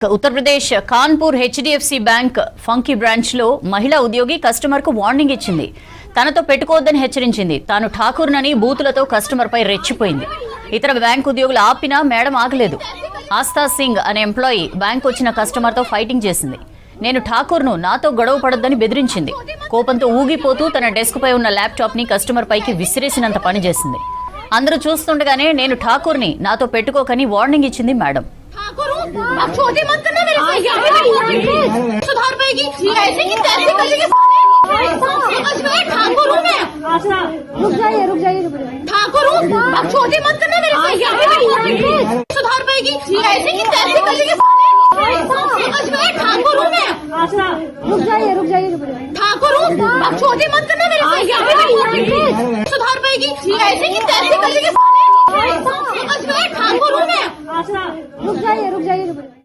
उत्तर Pradesh Kanpur HDFC bank फंकी branch लो महिला उद्योगी कस्टमर को वार्निंग इच्चिंदी తనతో పెట్టుకోవద్దని హెచ్చరించింది తాను ఠాకూర్నని బూతులతో కస్టమర్ పై రెచ్చిపోయింది ఇతర బ్యాంక్ ఉద్యోగులు ఆపినా మేడం ఆగలేదు ఆస్థా సింగ్ అనే ఎంప్లాయీ బ్యాంక్ వచ్చిన కస్టమర్ తో ఫైటింగ్ చేసింది నేను ఠాకూర్ను నాతో గొడవ పడొద్దని బెదిరించింది కోపంతో ఊగిపోతూ తన డెస్క్ పై ఉన్న ల్యాప్టాప్ ని కస్టమర్ పైకి విసిరేసినంత పని చేసింది అందరూ చూస్తుండగానే నేను ఠాకూర్ని నాతో పెట్టుకోకని వార్నింగ్ ఇచ్చింది మేడం आप छोटे मत करना मेरे साथ सुधार पाएगी ऐसे की तैसे कर लेंगे ठाकुर हूँ मैं रुक जाइए ठाकुर हूँ आप छोटे मत करना मेरे साथ सुधार पाएगी ऐसे की तैसे कर लेंगे ठाकुर हूँ मैं रुक जाइए ठाकुर हूँ आप छोटे मत करना मेरे साथ सुधार पाएगी ऐसे की तैसे कर लेंगे ठाकुर हूँ मैं रुक जाइए